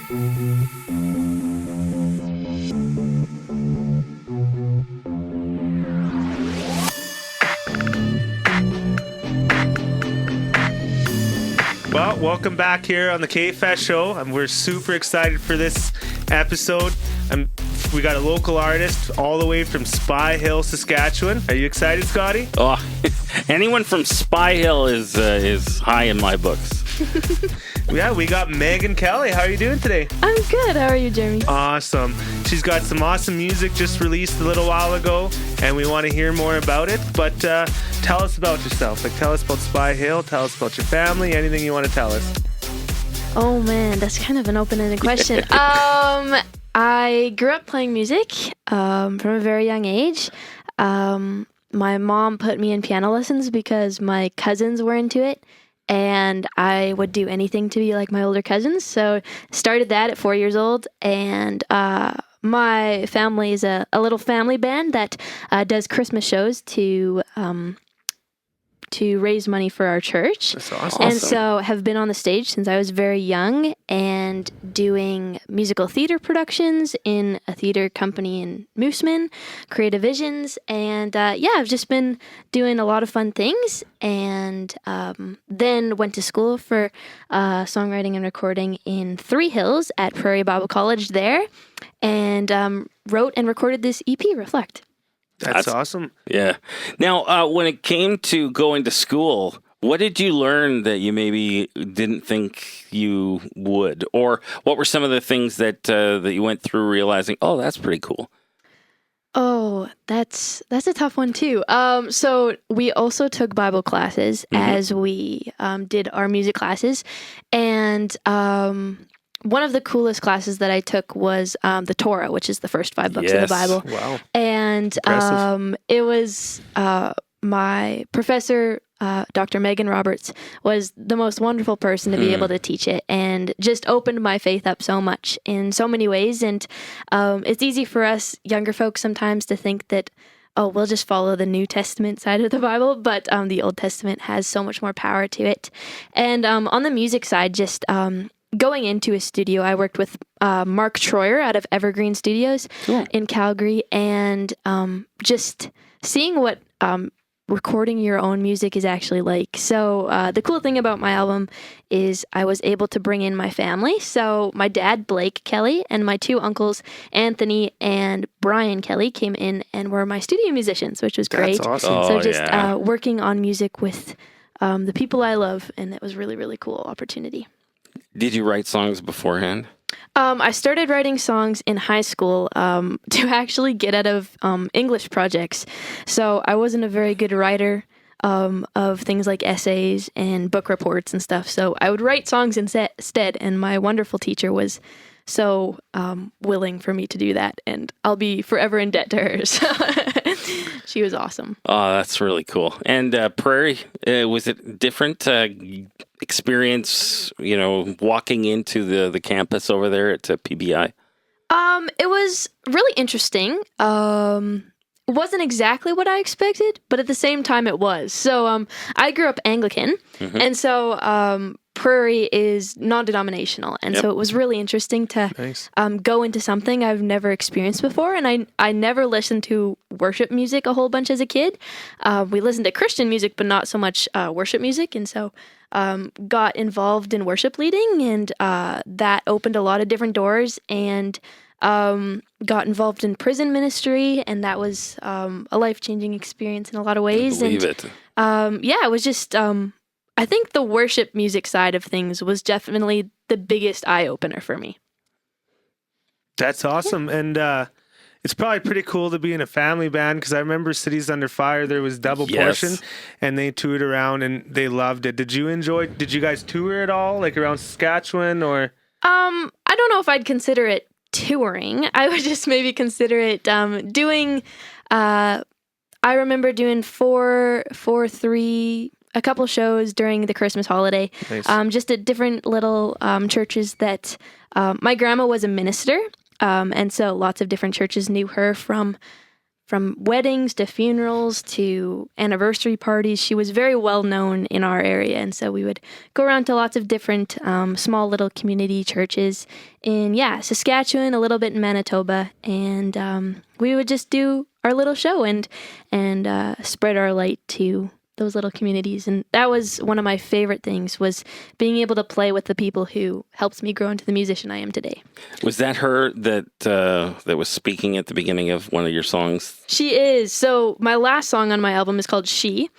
Well, welcome back here on the KFest Show. We're super excited for this episode. We got a local artist all the way from Spy Hill, Saskatchewan. Are you excited, Scotty? Oh, anyone from Spy Hill is high in my books. Yeah, we got Megan Kelly. How are you doing today? I'm good. How are you, Jeremy? Awesome. She's got some awesome music just released a little while ago, and we want to hear more about it. But tell us about yourself. Tell us about Spy Hill. Tell us about your family. Anything you want to tell us. Oh, man. That's kind of an open-ended question. I grew up playing music from a very young age. My mom put me in piano lessons because my cousins were into it, and I would do anything to be like my older cousins. So started that at 4 years old, and my family is a little family band that does Christmas shows to raise money for our church. That's awesome. And so have been on the stage since I was very young and doing musical theater productions in a theater company in Mooseman, Creative Visions. And I've just been doing a lot of fun things, and then went to school for songwriting and recording in Three Hills at Prairie Bible College there, and wrote and recorded this EP, Reflect. That's awesome. Yeah. Now, when it came to going to school, what did you learn that you maybe didn't think you would? Or what were some of the things that you went through realizing, oh, that's pretty cool? Oh, that's a tough one too. So we also took Bible classes as we did our music classes, and one of the coolest classes that I took was the Torah, which is the first 5 books of the Bible. Wow. And it was my professor, Dr. Megan Roberts, was the most wonderful person to be able to teach it, and just opened my faith up so much in so many ways. And it's easy for us younger folks sometimes to think that, oh, we'll just follow the New Testament side of the Bible, but the Old Testament has so much more power to it. And on the music side, just going into a studio, I worked with Mark Troyer out of Evergreen Studios in Calgary, and just seeing what recording your own music is actually like. So the cool thing about my album is I was able to bring in my family. So my dad, Blake Kelly, and my 2 uncles, Anthony and Brian Kelly, came in and were my studio musicians, which was great. That's awesome. So just working on music with the people I love, and it was really, really cool opportunity. Did you write songs beforehand? I started writing songs in high school to actually get out of English projects. So I wasn't a very good writer of things like essays and book reports and stuff. So I would write songs instead, and my wonderful teacher was so willing for me to do that, and I'll be forever in debt to her. So she was awesome. Oh, that's really cool. And Prairie, was it different experience, walking into the campus over there at PBI? It was really interesting. It wasn't exactly what I expected, but at the same time it was. So I grew up Anglican, and so Prairie is non-denominational, and so it was really interesting to go into something I've never experienced before. And I never listened to worship music a whole bunch as a kid. We listened to Christian music, but not so much worship music, and so got involved in worship leading, and that opened a lot of different doors, and got involved in prison ministry, and that was a life-changing experience in a lot of ways. I believe it. It was just I think the worship music side of things was definitely the biggest eye-opener for me. That's awesome. And it's probably pretty cool to be in a family band, because I remember Cities Under Fire, there was double portion, and they toured around and they loved it. Did you guys tour at all, like around Saskatchewan, or? I don't know if I'd consider it touring. I would just maybe consider it doing, I remember doing 4-3, a couple shows during the Christmas holiday, just at different little churches that my grandma was a minister, and so lots of different churches knew her from from weddings to funerals to anniversary parties. She was very well known in our area. And so we would go around to lots of different small little community churches in, Saskatchewan, a little bit in Manitoba. And we would just do our little show and spread our light to those little communities. And that was one of my favorite things, was being able to play with the people who helped me grow into the musician I am today. Was that her that was speaking at the beginning of one of your songs? She is. So my last song on my album is called She.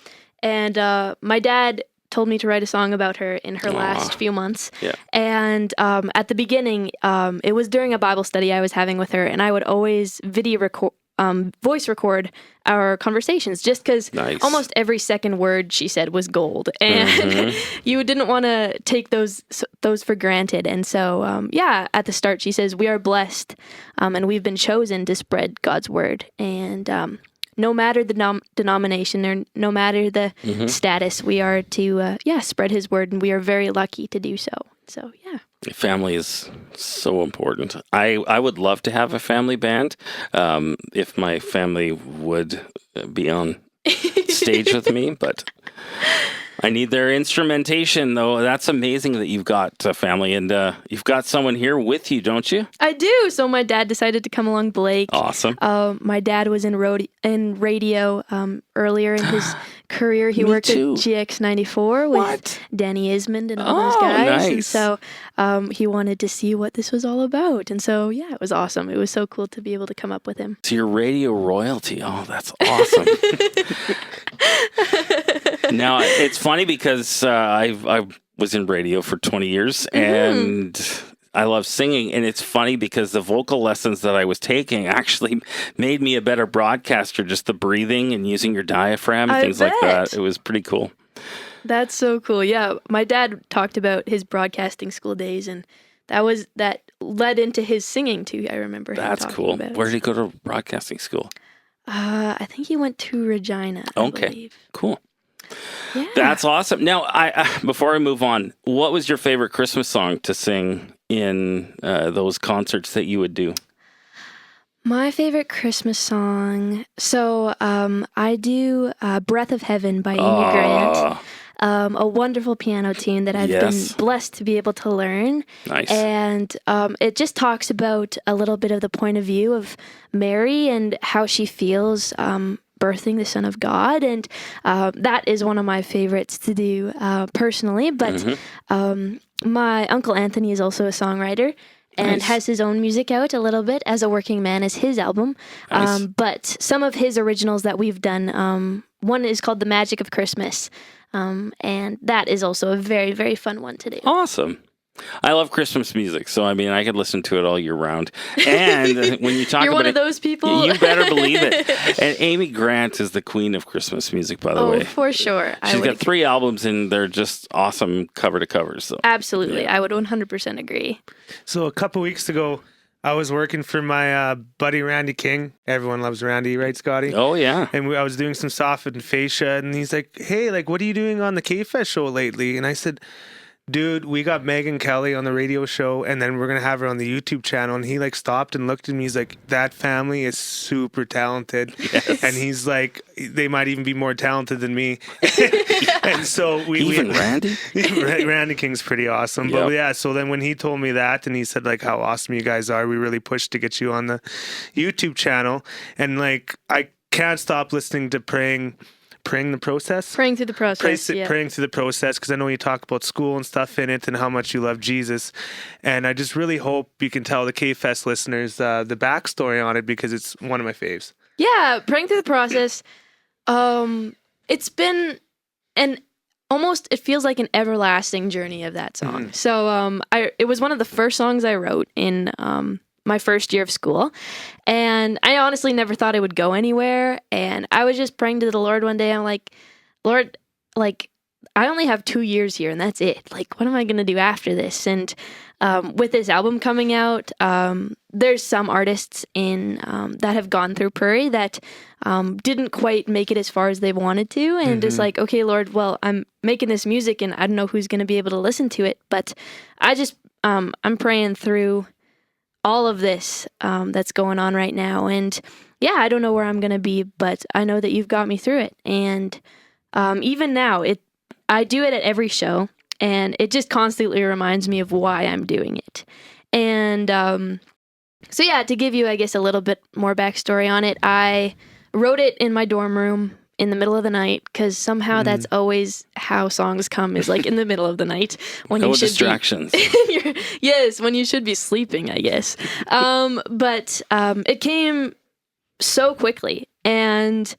And my dad told me to write a song about her in her last few months. Yeah. And at the beginning, it was during a Bible study I was having with her, and I would always voice record our conversations, just because almost every second word she said was gold, and you didn't want to take those for granted. And so, at the start she says, "We are blessed, and we've been chosen to spread God's word, and no matter the denomination or no matter the status, we are to spread His word, and we are very lucky to do so." So, yeah. Family is so important. I would love to have a family band if my family would be on stage with me, but I need their instrumentation, though. That's amazing that you've got a family, and you've got someone here with you, don't you? I do. So my dad decided to come along, Blake. Awesome. My dad was in radio earlier in his career. He worked too. at GX94 with Danny Ismond and all those guys. Nice. And so he wanted to see what this was all about. And so, it was awesome. It was so cool to be able to come up with him. So you're radio royalty. Oh, that's awesome. Now, it's funny because I was in radio for 20 years, and I love singing. And it's funny because the vocal lessons that I was taking actually made me a better broadcaster, just the breathing and using your diaphragm, things like that. It was pretty cool. That's so cool. Yeah, my dad talked about his broadcasting school days, and that led into his singing too. I remember him That's talking cool. about it. Where did he go to broadcasting school? I think he went to Regina. I believe. Cool. Yeah. That's awesome. Now, before I move on, what was your favorite Christmas song to sing in those concerts that you would do? My favorite Christmas song. So I do Breath of Heaven by Amy Grant. A wonderful piano tune that I've been blessed to be able to learn. Nice. And it just talks about a little bit of the point of view of Mary and how she feels birthing the Son of God. And that is one of my favorites to do personally. But my Uncle Anthony is also a songwriter and has his own music out a little bit. As a Working Man is his album. Nice. But some of his originals that we've done, one is called The Magic of Christmas. And that is also a very, very fun one to do. Awesome. I love Christmas music, so I mean, I could listen to it all year round. And when you talk You're about one of those people? you better believe it. And Amy Grant is the queen of Christmas music, by the way. Oh, for sure. She's got 3 albums, and they're just awesome cover to cover. So absolutely, I would 100% agree. So a couple weeks ago, I was working for my buddy Randy King. Everyone loves Randy, right, Scotty? Oh, yeah. And I was doing some soft and fascia, and he's like, "Hey, what are you doing on the KFest show lately?" And I said, "Dude, we got Megan Kelly on the radio show, and then we're going to have her on the YouTube channel." And he stopped and looked at me. He's like, "That family is super talented." Yes. And he's like, "They might even be more talented than me." And so Even Randy? Randy King's pretty awesome. Yep. But yeah, so then when he told me that and he said how awesome you guys are, we really pushed to get you on the YouTube channel. And I can't stop listening to Praying the Process. Praying through the process. Praying through the process, because I know you talk about school and stuff in it and how much you love Jesus. And I just really hope you can tell the KFest listeners the backstory on it, because it's one of my faves. Yeah, Praying through the process. It's been it feels like an everlasting journey of that song. Mm-hmm. So it was one of the first songs I wrote in my first year of school, and I honestly never thought it would go anywhere. And I was just praying to the Lord one day. I'm like, "Lord, I only have 2 years here, and that's it. What am I going to do after this?" And with this album coming out, there's some artists that have gone through Prairie that didn't quite make it as far as they wanted to. And it's like, okay, Lord, well, I'm making this music, and I don't know who's going to be able to listen to it. But I just, I'm praying through all of this that's going on right now. And yeah, I don't know where I'm going to be, but I know that you've got me through it. And even now, I do it at every show, and it just constantly reminds me of why I'm doing it. And so yeah, to give you, I guess, a little bit more backstory on it, I wrote it in my dorm room in the middle of the night, because somehow that's always how songs come, is like in the middle of the night when No you should distractions. yes, when you should be sleeping, I guess. But it came so quickly, and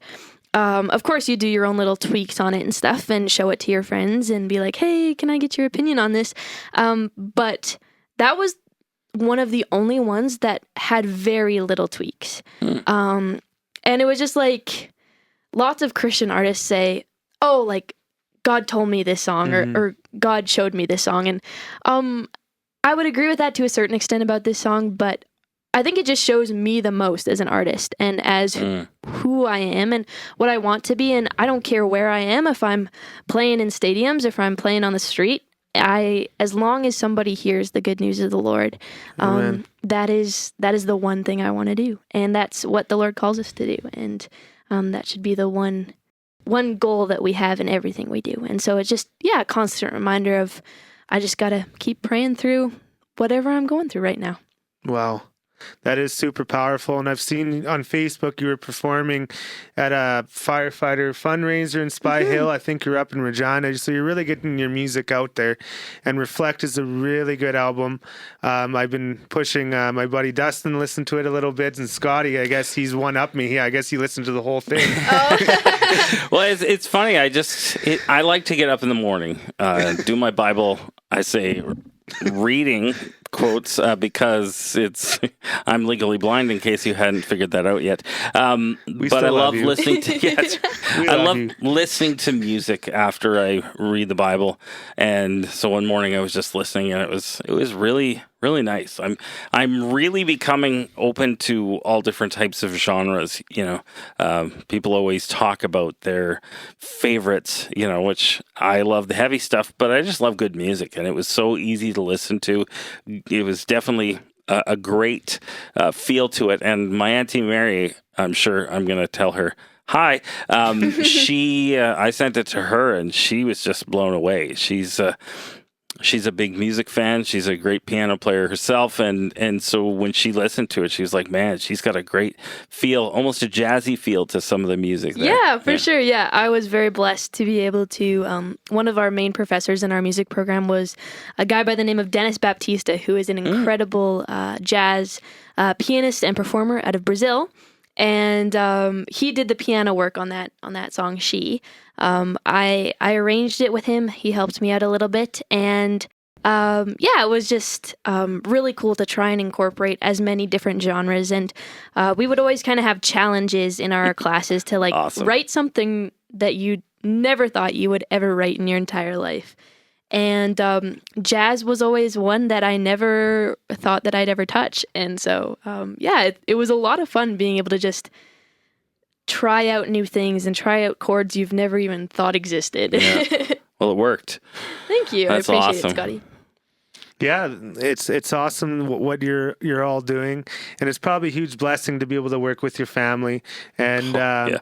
of course you do your own little tweaks on it and stuff, and show it to your friends and be like, hey, can I get your opinion on this? But that was one of the only ones that had very little tweaks. And it was just like, lots of Christian artists say, oh, like, God told me this song, or God showed me this song. And I would agree with that to a certain extent about this song, but I think it just shows me the most as an artist, and as who I am and what I want to be. And I don't care where I am, if I'm playing in stadiums, if I'm playing on the street, as long as somebody hears the good news of the Lord, that is the one thing I want to do. And that's what the Lord calls us to do. And that should be the one goal that we have in everything we do. And so it's just, a constant reminder of, I just got to keep praying through whatever I'm going through right now. Wow. That is super powerful. And I've seen on Facebook you were performing at a firefighter fundraiser in Spy Hill. I think you're up in Regina. So you're really getting your music out there. And Reflect is a really good album. I've been pushing my buddy Dustin to listen to it a little bit. And Scotty, I guess he's one up me. I guess he listened to the whole thing. Well, it's funny. I like to get up in the morning, do my Bible, I say, reading quotes, because I'm legally blind, in case you hadn't figured that out yet. But I love listening to listening to music after I read the Bible. And so one morning I was just listening, and it was really, really nice. I'm really becoming open to all different types of genres. People always talk about their favorites, which I love the heavy stuff, but I just love good music, and it was so easy to listen to. It was definitely a great feel to it. And my Auntie Mary, I'm sure I'm going to tell her hi. I sent it to her, and she was just blown away. She's a big music fan. She's a great piano player herself. And so when she listened to it, she was like, man, she's got a great feel, almost a jazzy feel to some of the music there. Yeah, for sure. Yeah, I was very blessed to be able to, one of our main professors in our music program was a guy by the name of Dennis Baptista, who is an incredible jazz pianist and performer out of Brazil. And he did the piano work on that song, She. I arranged it with him. He helped me out a little bit. And it was just really cool to try and incorporate as many different genres. And we would always kind of have challenges in our classes to Awesome. Write something that you never thought you would ever write in your entire life. And jazz was always one that I never thought that I'd ever touch. And so, it was a lot of fun being able to just try out new things and try out chords you've never even thought existed. Yeah. Well, it worked. Thank you. That's I appreciate awesome. it, Scotty. Yeah, it's awesome what you're all doing, and it's probably a huge blessing to be able to work with your family. And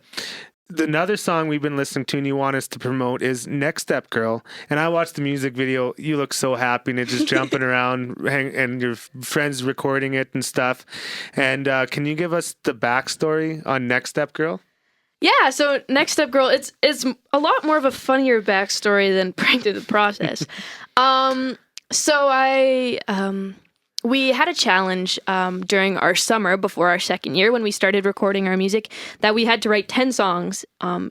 another song we've been listening to and you want us to promote is Next Step Girl. And I watched the music video. You look so happy and it's just jumping around, and your friends recording it and stuff. And can you give us the backstory on Next Step Girl? Yeah, so Next Step Girl, it's a lot more of a funnier backstory than Prank to the Process. We had a challenge during our summer before our second year when we started recording our music that we had to write 10 songs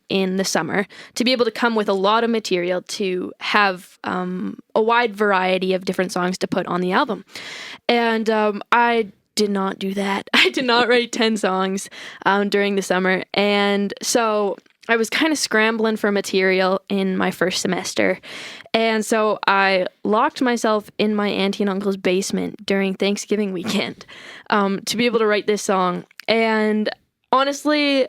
in the summer to be able to come with a lot of material to have a wide variety of different songs to put on the album. And I did not do that. I did not write 10 songs during the summer. And so I was kind of scrambling for material in my first semester. And so I locked myself in my auntie and uncle's basement during Thanksgiving weekend to be able to write this song. And honestly,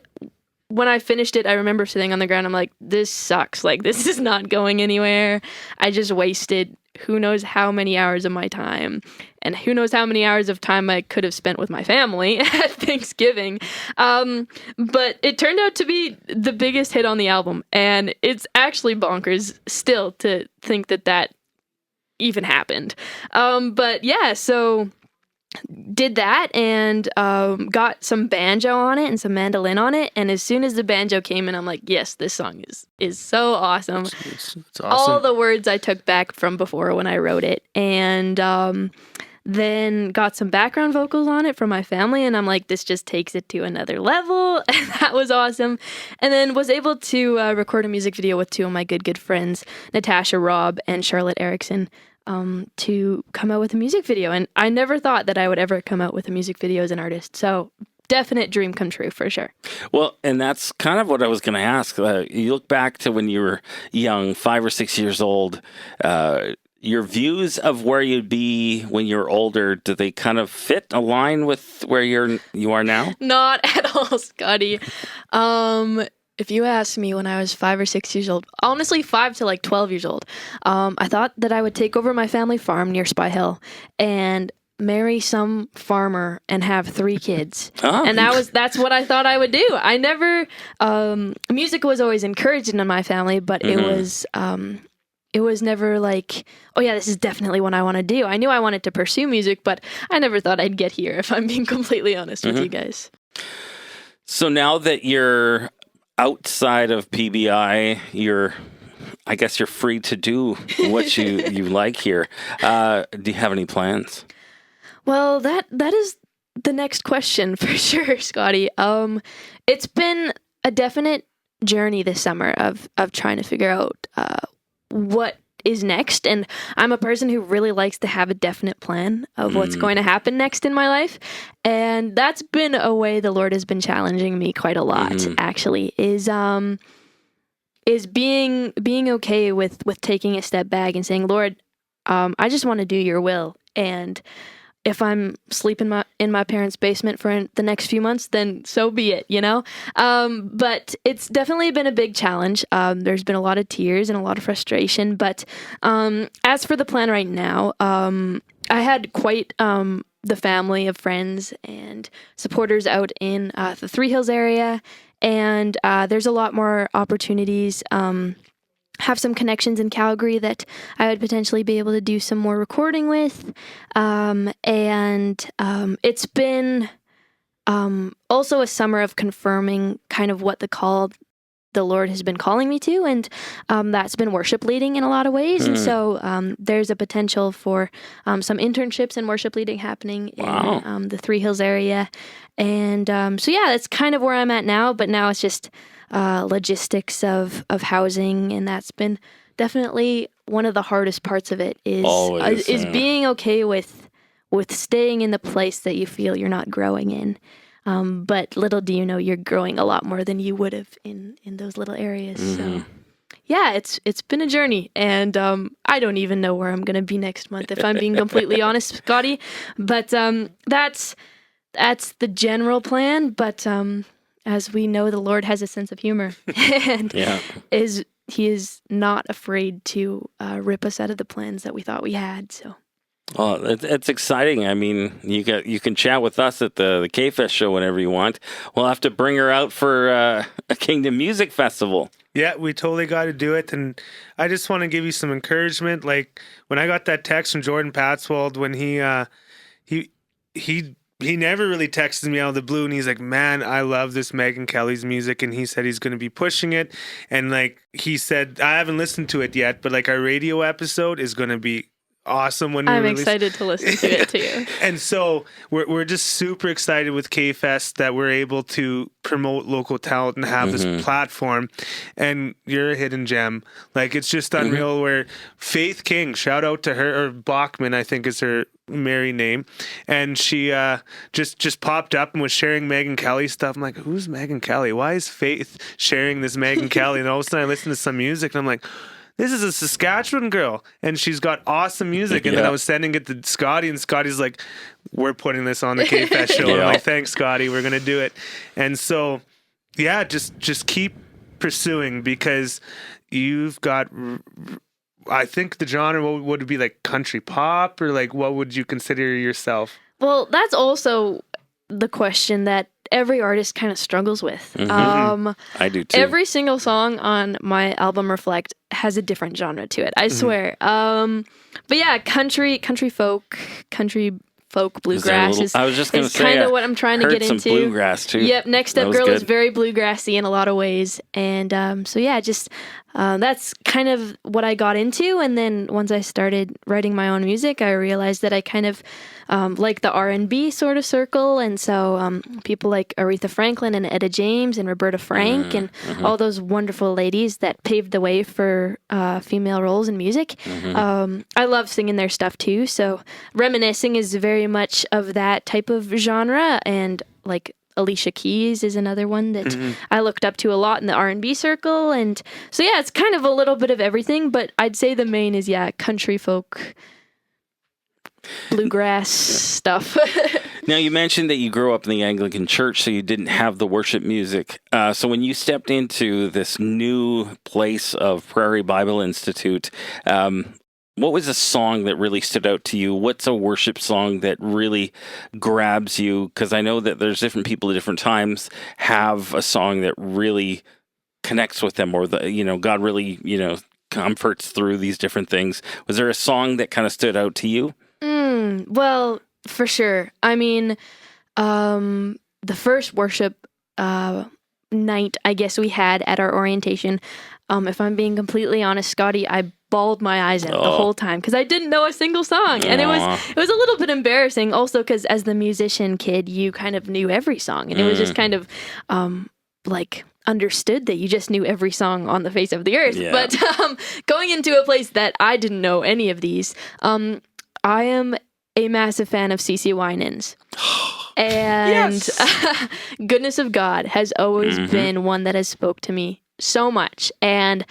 when I finished it, I remember sitting on the ground. I'm like, this sucks. Like, this is not going anywhere. I just wasted who knows how many hours of my time, and who knows how many hours of time I could have spent with my family at Thanksgiving. But it turned out to be the biggest hit on the album, and it's actually bonkers still to think that even happened. But yeah, so did that and got some banjo on it and some mandolin on it, and as soon as the banjo came in, I'm like, yes, this song is so awesome. It's awesome. All the words I took back from before when I wrote it, and then got some background vocals on it from my family, and I'm like, this just takes it to another level, and that was awesome. And then was able to record a music video with two of my good friends, Natasha Robb and Charlotte Erickson, to come out with a music video. And I never thought that I would ever come out with a music video as an artist. So definite dream come true for sure. Well, and that's kind of what I was going to ask. You look back to when you were young, 5 or 6 years old, your views of where you'd be when you're older, do they kind of align with where you are now? Not at all, Scotty. If you asked me when I was 5 or 6 years old, honestly 5 to like 12 years old, I thought that I would take over my family farm near Spy Hill and marry some farmer and have 3 kids. Oh. And that's what I thought I would do. I never, music was always encouraged in my family, but it was never like, oh yeah, this is definitely what I want to do. I knew I wanted to pursue music, but I never thought I'd get here, if I'm being completely honest with you guys. So now that you're outside of PBI, I guess you're free to do what you like here. Do you have any plans? Well, that is the next question for sure, Scotty. It's been a definite journey this summer of trying to figure out what is next, and I'm a person who really likes to have a definite plan of what's going to happen next in my life, and that's been a way the Lord has been challenging me quite a lot. Actually, is being okay with taking a step back and saying, Lord, I just want to do your will, and if I'm sleeping in my parents' basement for the next few months, then so be it, you know? But it's definitely been a big challenge. There's been a lot of tears and a lot of frustration. But as for the plan right now, I had quite the family of friends and supporters out in the Three Hills area. And there's a lot more opportunities. Have some connections in Calgary that I would potentially be able to do some more recording with. And it's been also a summer of confirming kind of what the Lord has been calling me to. And that's been worship leading in a lot of ways. And so there's a potential for some internships and worship leading happening in the Three Hills area. And so, yeah, that's kind of where I'm at now. But now it's just logistics of housing, and that's been definitely one of the hardest parts of it is being okay with staying in the place that you feel you're not growing in. But little do you know, you're growing a lot more than you would have in those little areas. So yeah, it's been a journey, and I don't even know where I'm going to be next month, if I'm being completely honest, Scotty. But that's the general plan. But as we know, the Lord has a sense of humor, and He is not afraid to rip us out of the plans that we thought we had. So, well, it's exciting. I mean, you can chat with us at the KFest Show whenever you want. We'll have to bring her out for a Kingdom Music Festival. Yeah, we totally got to do it. And I just want to give you some encouragement. Like when I got that text from Jordan Patswold when he never really texted me out of the blue, and he's like, man, I love this Megan Kelly's music, and he said he's going to be pushing it. And like he said, I haven't listened to it yet, but like our radio episode is going to be awesome when I'm excited to listen to it too. And so we're just super excited with KFest that we're able to promote local talent and have this platform. And you're a hidden gem. Like it's just unreal. Where Faith King, shout out to her, or Bachman, I think is her married name, and she just popped up and was sharing Megan Kelly stuff. I'm like, who's Megan Kelly? Why is Faith sharing this Megan Kelly? And all of a sudden I listen to some music and I'm like, this is a Saskatchewan girl, and she's got awesome music. And then I was sending it to Scotty, and Scotty's like, we're putting this on the KFest Show. And I'm like, thanks, Scotty, we're gonna do it. And so yeah, just keep pursuing, because you've got I think the genre would it be like country pop, or like what would you consider yourself? Well, that's also the question that every artist kind of struggles with. I do too. Every single song on my album Reflect has a different genre to it. I swear. But yeah, country folk bluegrass is, I was just gonna say, kind of what I'm trying to get some into. Bluegrass too. Yep, Next Step That was Girl is good. very bluegrassy in a lot of ways, and so yeah, just that's kind of what I got into. And then once I started writing my own music, I realized that I kind of like the R&B sort of circle, and so people like Aretha Franklin and Etta James and Roberta Frank and all those wonderful ladies that paved the way for female roles in music. I love singing their stuff too, so reminiscing is very much of that type of genre, and like Alicia Keys is another one that I looked up to a lot in the R&B circle, and so yeah, it's kind of a little bit of everything, but I'd say the main is country folk, bluegrass stuff. Now, you mentioned that you grew up in the Anglican church, so you didn't have the worship music. So when you stepped into this new place of Prairie Bible Institute, what was a song that really stood out to you? What's a worship song that really grabs you? Because I know that there's different people at different times have a song that really connects with them, or God really, comforts through these different things. Was there a song that kind of stood out to you? Well, for sure. I mean, the first worship night, I guess we had at our orientation, if I'm being completely honest, Scotty, I bawled my eyes out the whole time because I didn't know a single song, and it was a little bit embarrassing. Also, because as the musician kid, you kind of knew every song, and it was just kind of like understood that you just knew every song on the face of the earth. Yeah. But going into a place that I didn't know any of these, I am a massive fan of CeCe Winans. And Goodness of God has always been one that has spoke to me so much. And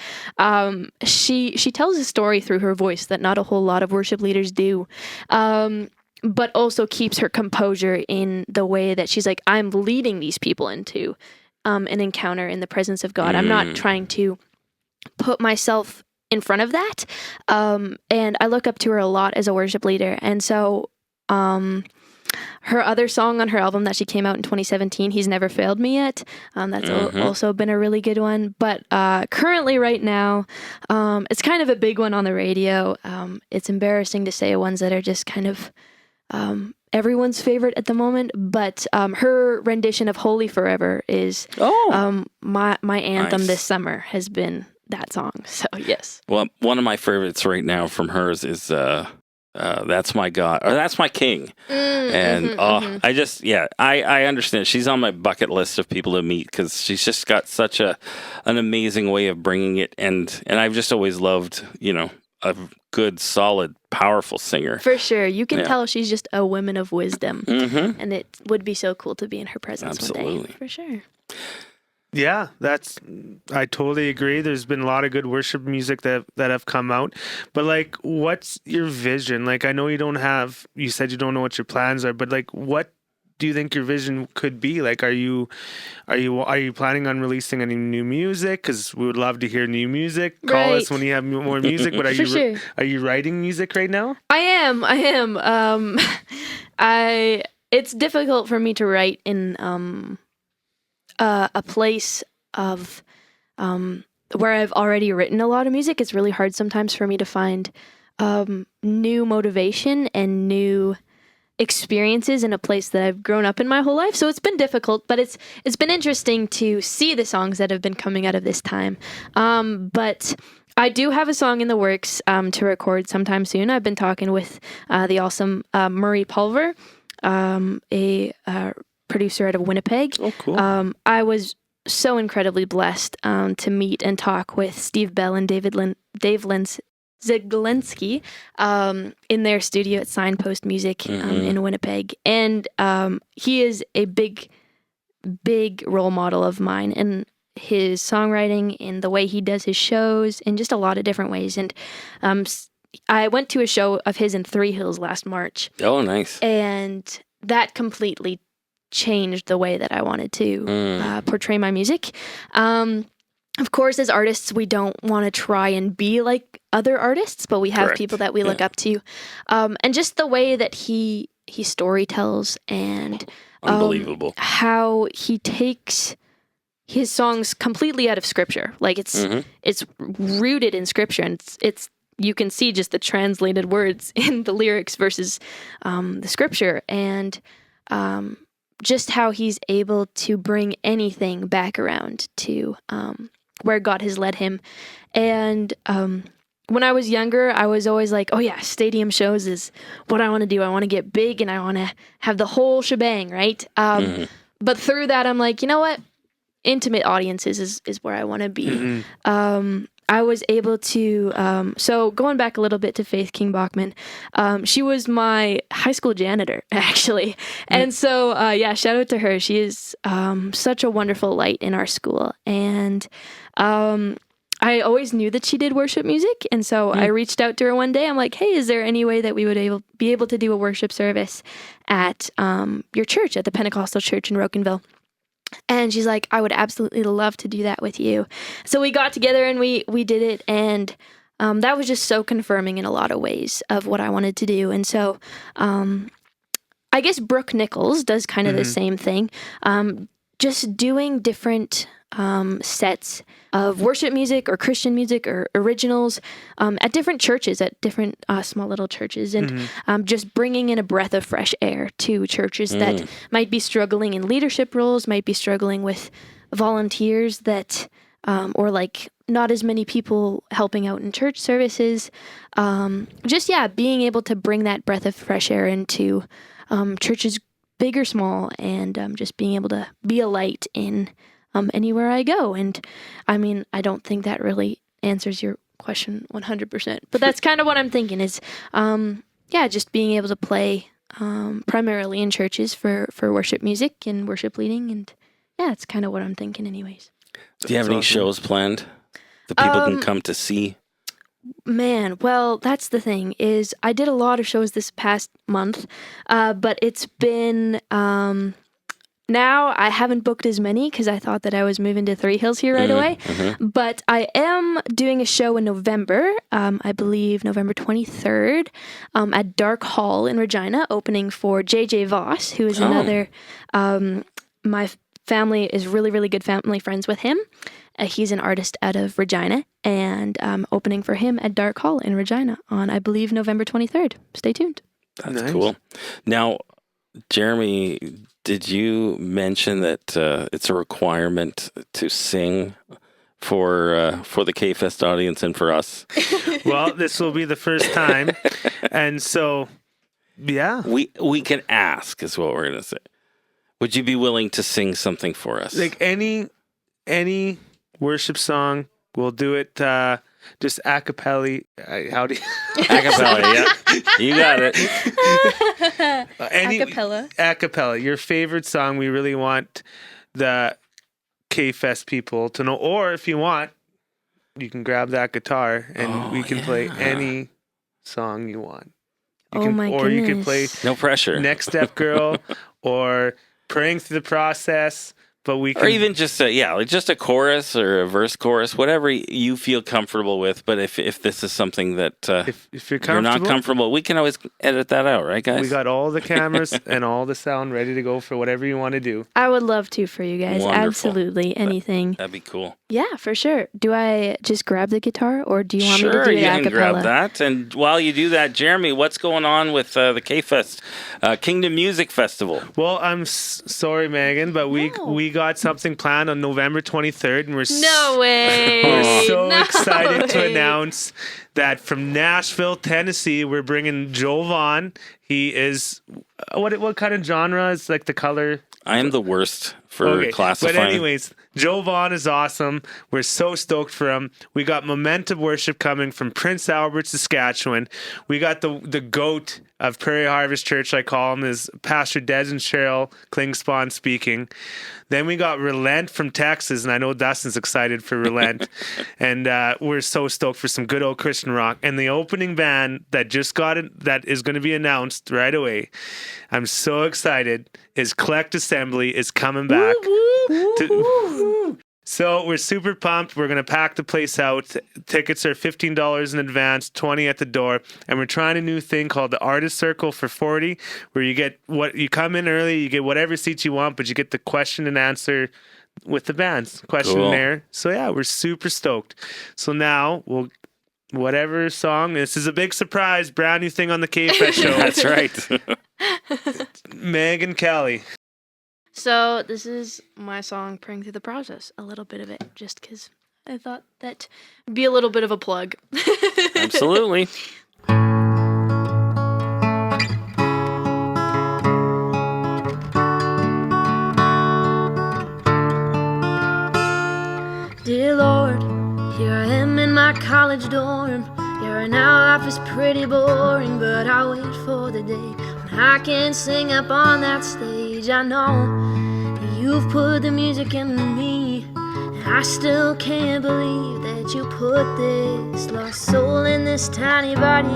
she tells a story through her voice that not a whole lot of worship leaders do. But also keeps her composure in the way that she's like, I'm leading these people into an encounter in the presence of God. I'm not trying to put myself in front of that. And I look up to her a lot as a worship leader. And so her other song on her album that she came out in 2017, He's Never Failed Me Yet, that's also been a really good one. But currently right now, it's kind of a big one on the radio. It's embarrassing to say ones that are just kind of everyone's favorite at the moment, but her rendition of Holy Forever is my anthem this summer has been that song. So yes. Well, one of my favorites right now from hers is That's My God, or That's My King. I understand. She's on my bucket list of people to meet because she's just got such an amazing way of bringing it, and I've just always loved, a good, solid, powerful singer. For sure. You can tell she's just a woman of wisdom, and it would be so cool to be in her presence one day. For sure. Yeah, I totally agree. There's been a lot of good worship music that have come out. But like, what's your vision? Like, I know you said you don't know what your plans are, but like, what do you think your vision could be? Like, are you planning on releasing any new music? Because we would love to hear new music. Call us when you have more music. But are you writing music right now? I am. It's difficult for me to write in a place of where I've already written a lot of music. It's really hard sometimes for me to find new motivation and new experiences in a place that I've grown up in my whole life. So it's been difficult, but it's been interesting to see the songs that have been coming out of this time. But I do have a song in the works to record sometime soon. I've been talking with the awesome Murray Pulver, a producer out of Winnipeg. Oh, cool. I was so incredibly blessed to meet and talk with Steve Bell and Dave Ziglinski in their studio at Signpost Music in Winnipeg. And he is a big role model of mine in his songwriting, in the way he does his shows, in just a lot of different ways. And I went to a show of his in Three Hills last March. Oh, nice. And that completely changed the way that I wanted to portray my music. of course, as artists, we don't want to try and be like other artists, but we have Correct. people that we look up to. And just the way that he storytells and Unbelievable. how he takes his songs completely out of scripture. Like it's rooted in scripture, and it's you can see just the translated words in the lyrics versus the scripture, and just how he's able to bring anything back around to where God has led him. And when I was younger, I was always like, oh yeah, stadium shows is what I want to do. I want to get big and I want to have the whole shebang, right? But through that, I'm like, you know what? Intimate audiences is where I want to be. I was able to, so going back a little bit to Faith King Bachman, she was my high school janitor, actually. And so, yeah, shout out to her. She is such a wonderful light in our school. And I always knew that she did worship music. And so I reached out to her one day. I'm like, hey, is there any way that we would be able to do a worship service at your church, at the Pentecostal church in Rocanville? And she's like, I would absolutely love to do that with you. So we got together and we did it. And that was just so confirming in a lot of ways of what I wanted to do. And so I guess Brooke Nichols does kind of the same thing. Just doing different sets of worship music or Christian music or originals at different churches, at different small little churches, and just bringing in a breath of fresh air to churches that might be struggling in leadership roles, might be struggling with volunteers that, or like not as many people helping out in church services. Just, yeah, being able to bring that breath of fresh air into churches, big or small, and just being able to be a light in anywhere I go. And I mean, I don't think that really answers your question 100%, but that's kind of what I'm thinking is, yeah, just being able to play primarily in churches for worship music and worship leading. And yeah, it's kind of what I'm thinking anyways. Do you have any shows planned that people can come to see? Man, well, that's the thing is I did a lot of shows this past month, but it's been, now I haven't booked as many because I thought that I was moving to Three Hills here right away. But I am doing a show in November, I believe November 23rd, at Dark Hall in Regina, opening for J.J. Voss, who is another, my family is really, really good family friends with him. He's an artist out of Regina, and opening for him at Dark Hall in Regina on, I believe, November 23rd. Stay tuned. That's cool. Now, Jeremy, did you mention that it's a requirement to sing for the KFest audience and for us? Well, this will be the first time, and so yeah, we can ask is what we're gonna say. Would you be willing to sing something for us? Like any worship song, we'll do it just a cappella. How do you? A cappella, yeah. You got it. A cappella. A cappella. Your favorite song. We really want the KFest people to know. Or if you want, you can grab that guitar and we can play any song you want. You can, my or goodness. you can play No pressure. Next Step Girl or Praying Through the Process. But we can, or even just just a chorus or a verse chorus, whatever you feel comfortable with. But if this is something that if you're you're not comfortable, we can always edit that out, right, guys? we got all the cameras and all the sound ready to go for whatever you want to do. I would love to for you guys. Wonderful. Absolutely. Anything. That'd be cool. Yeah, for sure. Do I just grab the guitar or do you want me to Sure, do it you a can cappella? grab that. And while you do that, Jeremy, what's going on with the KFest Kingdom Music Festival? Well, I'm sorry, Megan, but we got something planned on November 23rd, and No way. we're so No excited to way. announce that from Nashville, Tennessee, we're bringing Joe Vaughn. He is what kind of genre is like the color? I am the worst for classifying. But anyways, Joe Vaughn is awesome. We're so stoked for him. We got Momentum Worship coming from Prince Albert, Saskatchewan. We got the GOAT of Prairie Harvest Church, I call him, is Pastor Des and Cheryl Klingspawn speaking. Then we got Relent from Texas, and I know Dustin's excited for Relent. And we're so stoked for some good old Christian rock. And the opening band that just got it, that is going to be announced right away, I'm so excited, is Collect Assembly is coming back. So we're super pumped. We're going to pack the place out. Tickets are $15 in advance, $20 at the door. And we're trying a new thing called the Artist Circle for $40, where you come in early, you get whatever seats you want, but you get the question and answer with the bands. Questionnaire. Cool. So yeah, we're super stoked. So now whatever song, this is a big surprise, brand new thing on the KFest Show. That's right. Meg and Kelly. So this is my song, Praying Through the Process, a little bit of it, just because I thought that would be a little bit of a plug. Absolutely. Dear Lord, here I am in my college dorm. Yeah, right now life is pretty boring, but I wait for the day when I can sing up on that stage. I know that you've put the music in me, and I still can't believe that you put this lost soul in this tiny body.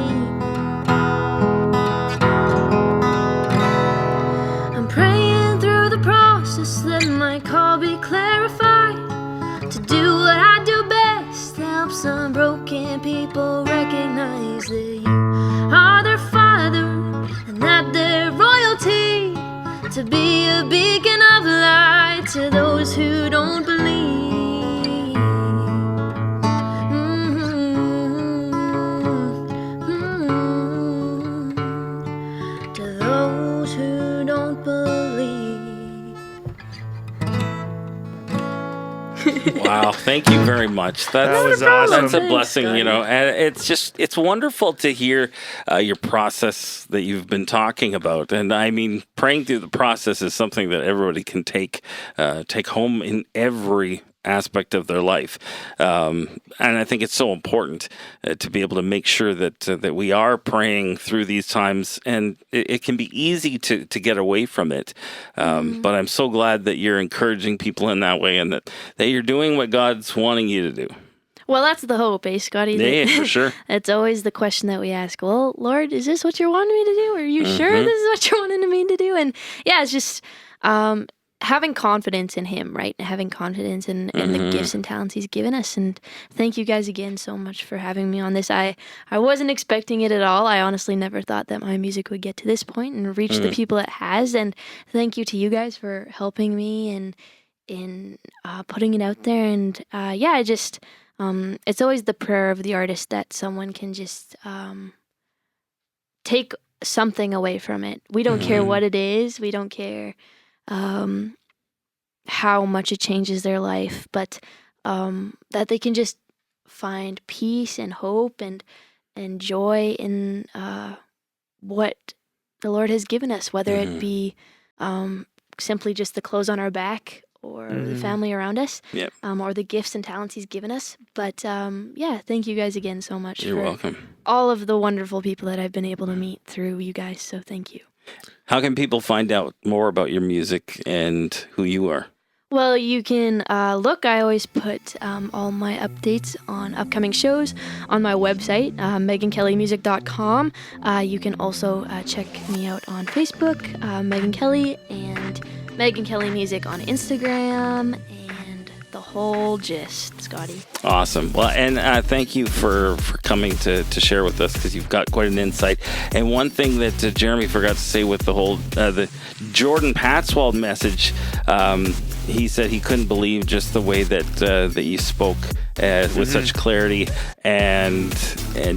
I'm praying through the process that my call be clarified, to do what I do best, help some broken people recognize that you are their father and that they're royalty, to be a beacon of light to those who don't believe. To those who don't believe. Wow, thank you very much. That was awesome. That's a blessing, and it's wonderful to hear your process that you've been talking about. And I mean, praying through the process is something that everybody can take home in every aspect of their life, and I think it's so important to be able to make sure that we are praying through these times. And it can be easy to get away from it, but I'm so glad that you're encouraging people in that way, and that you're doing what God's wanting you to do. Well, that's the hope, eh, Scotty? Yeah, for sure. It's always the question that we ask. Well, Lord, is this what you're wanting me to do? Are you sure this is what you're wanting me to do? And yeah, it's just having confidence in Him, right? Having confidence in the gifts and talents He's given us. And thank you guys again so much for having me on this. I wasn't expecting it at all. I honestly never thought that my music would get to this point and reach the people it has. And thank you to you guys for helping me and in putting it out there. And I just it's always the prayer of the artist that someone can just take something away from it. We don't care what it is. We don't care how much it changes their life, but that they can just find peace and hope and joy in what the Lord has given us, whether it be simply just the clothes on our back or the family around us, or the gifts and talents He's given us. But thank you guys again so much. You're welcome. All of the wonderful people that I've been able to meet through you guys, so thank you. How can people find out more about your music and who you are? Well, you can look. I always put all my updates on upcoming shows on my website, megankellymusic.com. You can also check me out on Facebook, Megan Kelly, and Megan Kelly Music on Instagram, and the whole gist, Scotty. Awesome. Well, and thank you for coming to share with us, because you've got quite an insight. And one thing that Jeremy forgot to say with the whole the Jordan Patswald message, he said he couldn't believe just the way that you spoke with such clarity and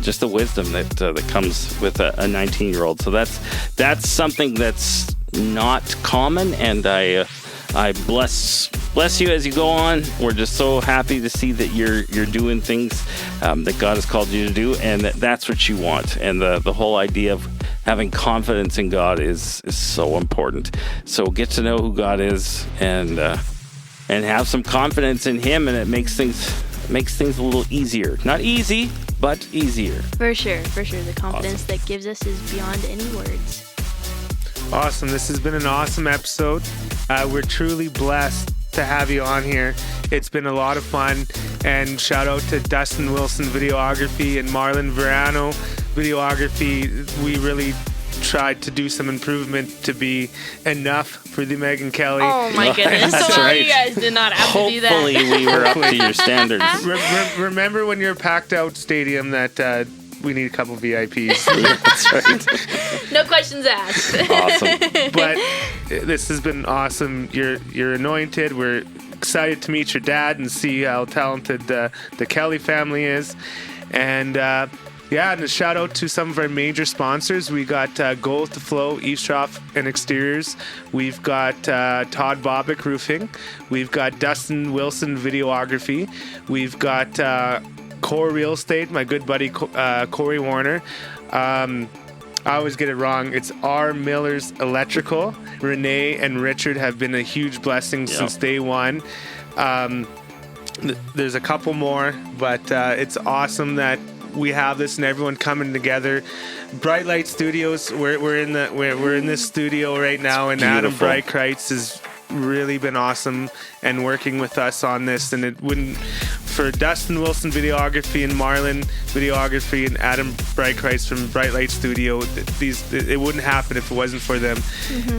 just the wisdom that comes with a 19-year-old. So that's something that's not common, and I bless you as you go on. We're just so happy to see that you're doing things that God has called you to do, and that's what you want. And the whole idea of having confidence in God is so important. So get to know who God is and have some confidence in Him, and it makes things a little easier. Not easy, but easier. For sure. The confidence that gives us is beyond any words. Awesome. This has been an awesome episode. We're truly blessed to have you on here. It's been a lot of fun. And shout out to Dustin Wilson Videography and Marlon Verano Videography. We really tried to do some improvement to be enough for the Megyn Kelly. Oh my goodness! That's So right. you guys did not have to do that. Hopefully we were up to your standards. Remember when you're packed out stadium that we need a couple VIPs. That's right. No questions asked. Awesome. But this has been awesome. You're anointed. We're excited to meet your dad and see how talented the Kelly family is. And and a shout out to some of our major sponsors. We got Gold to Flow, Eavesdrop and Exteriors. We've got Todd Bobick Roofing. We've got Dustin Wilson Videography. We've got Core Real Estate, my good buddy Corey Warner. I always get it wrong. It's R. Miller's Electrical. Renee and Richard have been a huge blessing since day one. There's a couple more, but it's awesome that we have this and everyone coming together. Bright Light Studios. We're in this studio right now, and Adam Breitkreitz has really been awesome and working with us on this. And it wouldn't, for Dustin Wilson Videography and Marlon Videography and Adam Breitkreitz from Bright Light Studio, it wouldn't happen if it wasn't for them.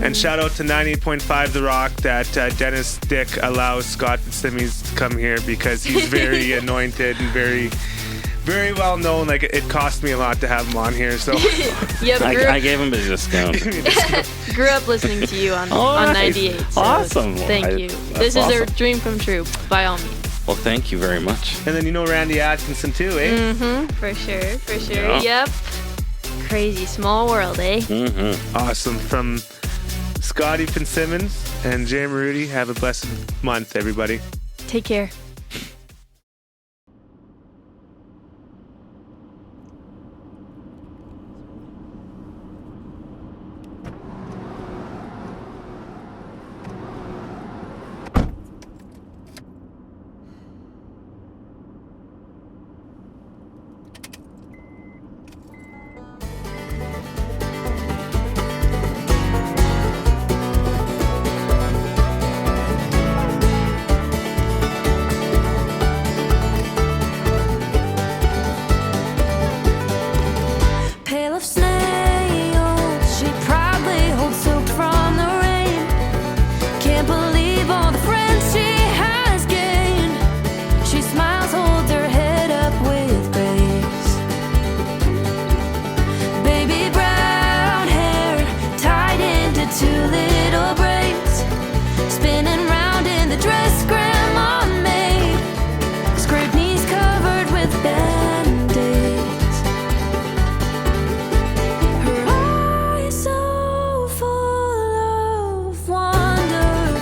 And shout out to 98.5 The Rock that Dennis Dick allows Scott Fitzsimmons to come here, because he's very anointed and very, very well known. Like, it cost me a lot to have him on here, so Yep, I gave him a discount. grew up listening to you on Nice. 98. So Awesome. Thank you. That's This is a awesome. dream come true, by all means. Well, thank you very much. And then Randy Atkinson too, eh? For sure. Yeah. Yep. Crazy small world, eh? Awesome. From Scotty Fitzsimmons and Jay Marudy, have a blessed month, everybody. Take care. Pale of snails, she proudly holds soaked from the rain. Can't believe all the friends she has gained. She smiles, holds her head up with grace. Baby brown hair tied into two little braids, spinning round in the dress grandma made. Scraped knees covered with band-aids. Her eyes so full of wonder.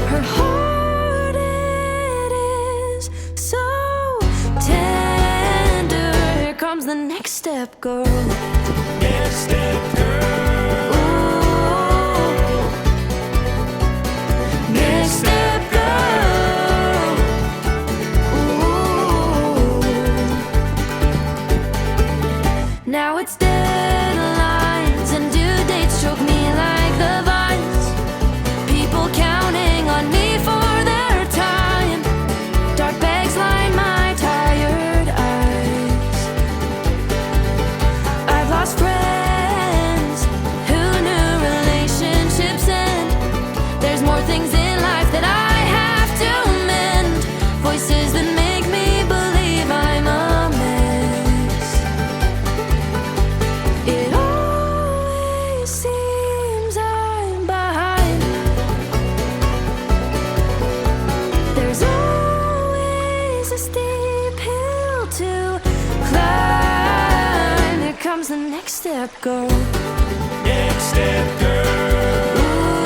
Her heart, it is so tender. Here comes the next step, girl. Next step, girl. Ooh. Next step, girl. Ooh. Now it's deadlines and due dates choke me like the vines. People counting on me for their time. Dark bags line my tired eyes. I've lost friends who knew relationships end. There's more things in life that I have to mend. Voices that make me believe I'm a mess. It always seems I'm behind. There's always a steep hill to climb. Here comes the next step, girl. Next step, girl. Ooh.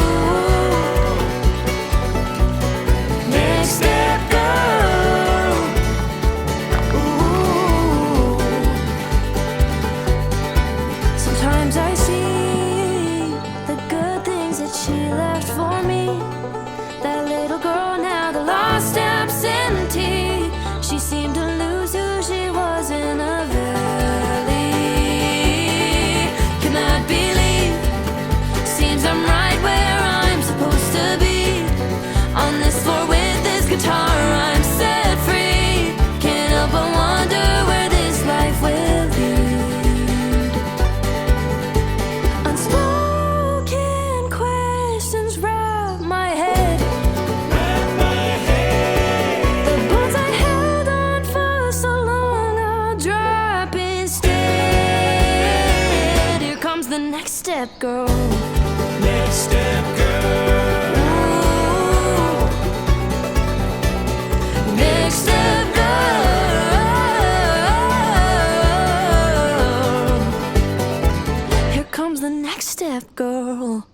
Next step, girl. Ooh. Sometimes I see the good things that she left for me. That little girl now, the lost absentee. She seemed to lose who she was in a valley. Cannot believe the next step, girl. Next step, girl. Ooh. Next step, girl. Here comes the next step, girl.